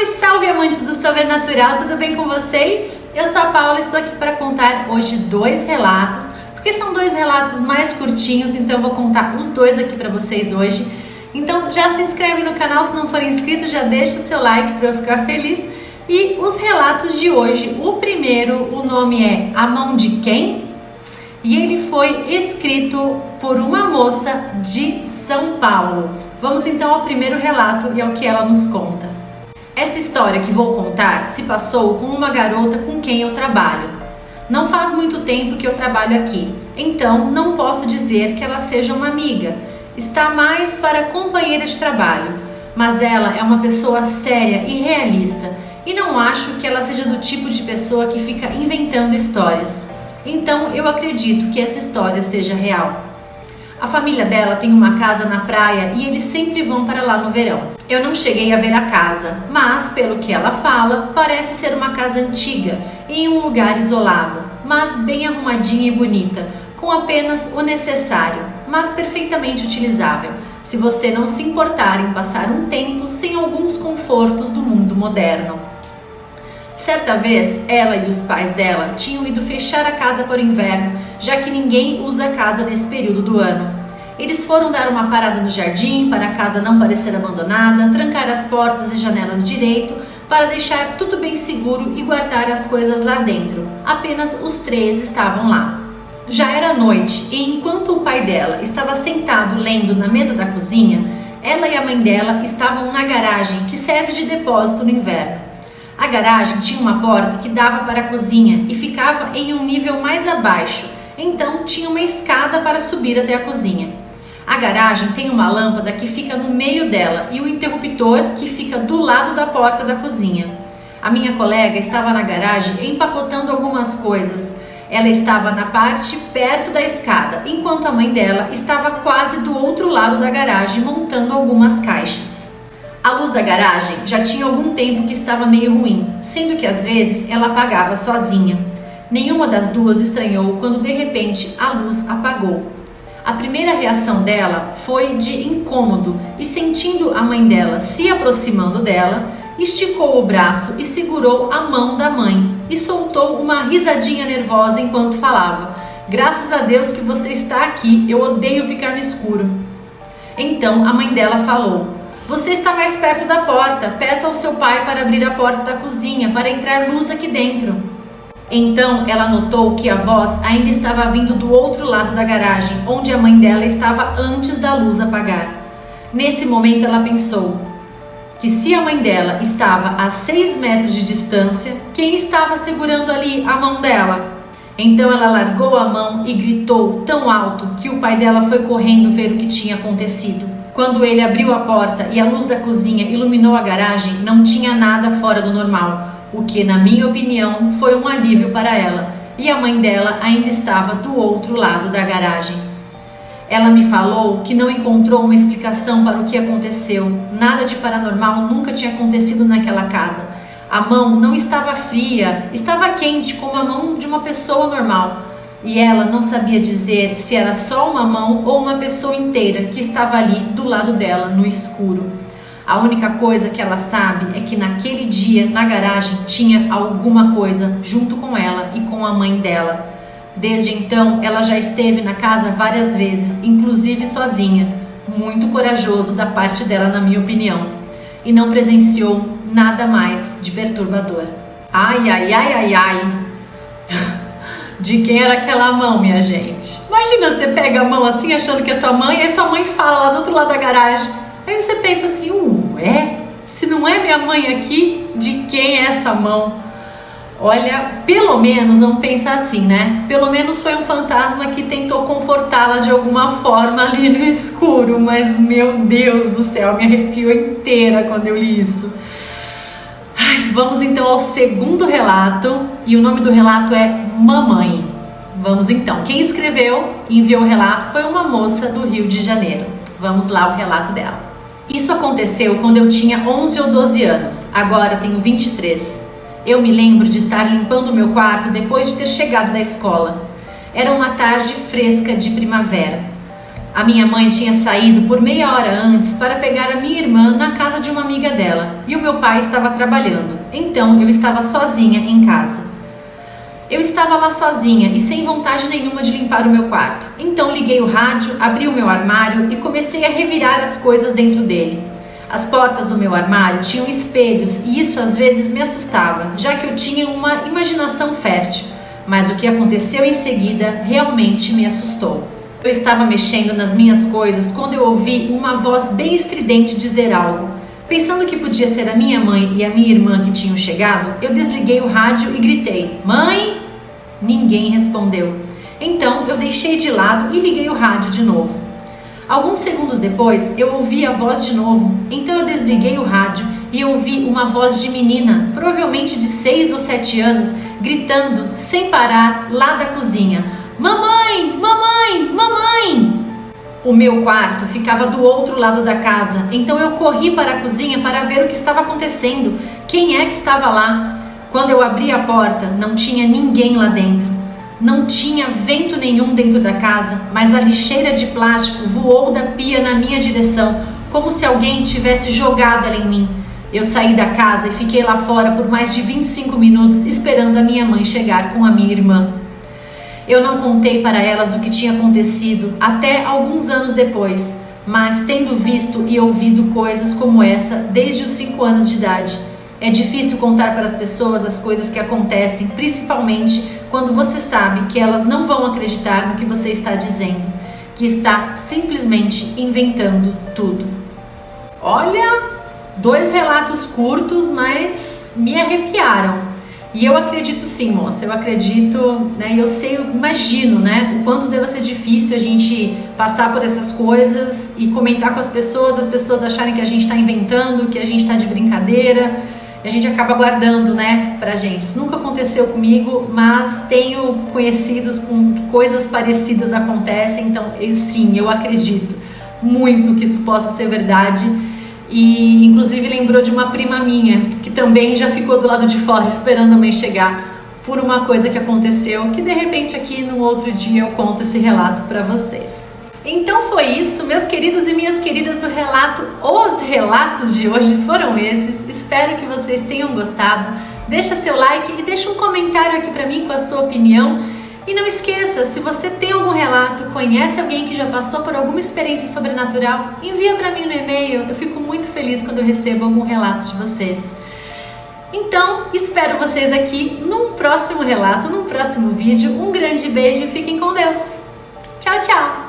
Salve, salve, amantes do sobrenatural, tudo bem com vocês? Eu sou a Paula, estou aqui para contar hoje 2 relatos, porque são 2 relatos mais curtinhos, então eu vou contar os 2 aqui para vocês hoje. Então já se inscreve no canal, se não for inscrito, já deixa o seu like para eu ficar feliz. E os relatos de hoje, o primeiro, o nome é A Mão de Quem? E ele foi escrito por uma moça de São Paulo. Vamos então ao primeiro relato e ao que ela nos conta. Essa história que vou contar se passou com uma garota com quem eu trabalho. Não faz muito tempo que eu trabalho aqui, então não posso dizer que ela seja uma amiga. Está mais para companheira de trabalho, mas ela é uma pessoa séria e realista e não acho que ela seja do tipo de pessoa que fica inventando histórias. Então eu acredito que essa história seja real. A família dela tem uma casa na praia e eles sempre vão para lá no verão. Eu não cheguei a ver a casa, mas pelo que ela fala, parece ser uma casa antiga, em um lugar isolado, mas bem arrumadinha e bonita, com apenas o necessário, mas perfeitamente utilizável, se você não se importar em passar um tempo sem alguns confortos do mundo moderno. Certa vez, ela e os pais dela tinham ido fechar a casa por inverno, já que ninguém usa a casa nesse período do ano. Eles foram dar uma parada no jardim para a casa não parecer abandonada, trancar as portas e janelas direito para deixar tudo bem seguro e guardar as coisas lá dentro. Apenas os 3 estavam lá. Já era noite e enquanto o pai dela estava sentado lendo na mesa da cozinha, ela e a mãe dela estavam na garagem que serve de depósito no inverno. A garagem tinha uma porta que dava para a cozinha e ficava em um nível mais abaixo, então tinha uma escada para subir até a cozinha. A garagem tem uma lâmpada que fica no meio dela e um interruptor que fica do lado da porta da cozinha. A minha colega estava na garagem empacotando algumas coisas. Ela estava na parte perto da escada, enquanto a mãe dela estava quase do outro lado da garagem montando algumas caixas. A luz da garagem já tinha algum tempo que estava meio ruim, sendo que às vezes ela apagava sozinha. Nenhuma das duas estranhou quando de repente a luz apagou. A primeira reação dela foi de incômodo e sentindo a mãe dela se aproximando dela, esticou o braço e segurou a mão da mãe e soltou uma risadinha nervosa enquanto falava: "Graças a Deus que você está aqui, eu odeio ficar no escuro." Então a mãe dela falou: "Você está mais perto da porta, peça ao seu pai para abrir a porta da cozinha para entrar luz aqui dentro." Então ela notou que a voz ainda estava vindo do outro lado da garagem, onde a mãe dela estava antes da luz apagar. Nesse momento ela pensou que se a mãe dela estava a 6 metros de distância, quem estava segurando ali a mão dela? Então ela largou a mão e gritou tão alto que o pai dela foi correndo ver o que tinha acontecido. Quando ele abriu a porta e a luz da cozinha iluminou a garagem, não tinha nada fora do normal, o que, na minha opinião, foi um alívio para ela, e a mãe dela ainda estava do outro lado da garagem. Ela me falou que não encontrou uma explicação para o que aconteceu, nada de paranormal nunca tinha acontecido naquela casa. A mão não estava fria, estava quente como a mão de uma pessoa normal. E ela não sabia dizer se era só uma mão ou uma pessoa inteira que estava ali do lado dela, no escuro. A única coisa que ela sabe é que naquele dia, na garagem, tinha alguma coisa junto com ela e com a mãe dela. Desde então, ela já esteve na casa várias vezes, inclusive sozinha. Muito corajoso da parte dela, na minha opinião. E não presenciou nada mais de perturbador. Ai, ai, ai, ai, ai. De quem era aquela mão, minha gente? Imagina, você pega a mão assim, achando que é tua mãe, e tua mãe fala lá do outro lado da garagem. Aí você pensa assim, ué, se não é minha mãe aqui, de quem é essa mão? Olha, pelo menos, vamos pensar assim, né? Pelo menos foi um fantasma que tentou confortá-la de alguma forma ali no escuro. Mas, meu Deus do céu, me arrepiou inteira quando eu li isso. Ai, vamos então ao segundo relato. E o nome do relato é Mamãe. Vamos então. Quem escreveu e enviou o relato foi uma moça do Rio de Janeiro. Vamos lá o relato dela. Isso aconteceu quando eu tinha 11 ou 12 anos. Agora tenho 23. Eu me lembro de estar limpando o meu quarto depois de ter chegado da escola. Era uma tarde fresca de primavera. A minha mãe tinha saído por meia hora antes para pegar a minha irmã na casa de uma amiga dela e o meu pai estava trabalhando, então eu estava sozinha em casa. Eu estava lá sozinha e sem vontade nenhuma de limpar o meu quarto, então liguei o rádio, abri o meu armário e comecei a revirar as coisas dentro dele. As portas do meu armário tinham espelhos e isso às vezes me assustava, já que eu tinha uma imaginação fértil, mas o que aconteceu em seguida realmente me assustou. Eu estava mexendo nas minhas coisas quando eu ouvi uma voz bem estridente dizer algo. Pensando que podia ser a minha mãe e a minha irmã que tinham chegado, eu desliguei o rádio e gritei: "Mãe!" Ninguém respondeu. Então eu deixei de lado e liguei o rádio de novo. Alguns segundos depois eu ouvi a voz de novo, então eu desliguei o rádio e ouvi uma voz de menina, provavelmente de 6 ou 7 anos, gritando sem parar lá da cozinha: "Mamãe! Mamãe! Mamãe!" O meu quarto ficava do outro lado da casa, então eu corri para a cozinha para ver o que estava acontecendo, quem é que estava lá. Quando eu abri a porta, não tinha ninguém lá dentro. Não tinha vento nenhum dentro da casa, mas a lixeira de plástico voou da pia na minha direção, como se alguém tivesse jogado ela em mim. Eu saí da casa e fiquei lá fora por mais de 25 minutos esperando a minha mãe chegar com a minha irmã. Eu não contei para elas o que tinha acontecido até alguns anos depois, mas tendo visto e ouvido coisas como essa desde os 5 anos de idade. É difícil contar para as pessoas as coisas que acontecem, principalmente quando você sabe que elas não vão acreditar no que você está dizendo, que está simplesmente inventando tudo. Olha, 2 relatos curtos, mas me arrepiaram. E eu acredito sim, moça, eu acredito, né? Eu sei, eu imagino, né? O quanto deve ser difícil a gente passar por essas coisas e comentar com as pessoas acharem que a gente está inventando, que a gente está de brincadeira. E a gente acaba guardando, né, pra gente. Isso nunca aconteceu comigo, mas tenho conhecidos com que coisas parecidas acontecem, então sim, eu acredito muito que isso possa ser verdade. E inclusive lembrou de uma prima minha, que também já ficou do lado de fora esperando a mãe chegar por uma coisa que aconteceu, que de repente aqui num outro dia eu conto esse relato pra vocês. Então foi isso, meus queridos e minhas queridas, os relatos de hoje foram esses. Espero que vocês tenham gostado. Deixa seu like e deixa um comentário aqui pra mim com a sua opinião. E não esqueça, se você tem algum relato, conhece alguém que já passou por alguma experiência sobrenatural, envia pra mim no e-mail. Eu fico muito feliz quando eu recebo algum relato de vocês. Então, espero vocês aqui num próximo relato, num próximo vídeo. Um grande beijo e fiquem com Deus. Tchau, tchau!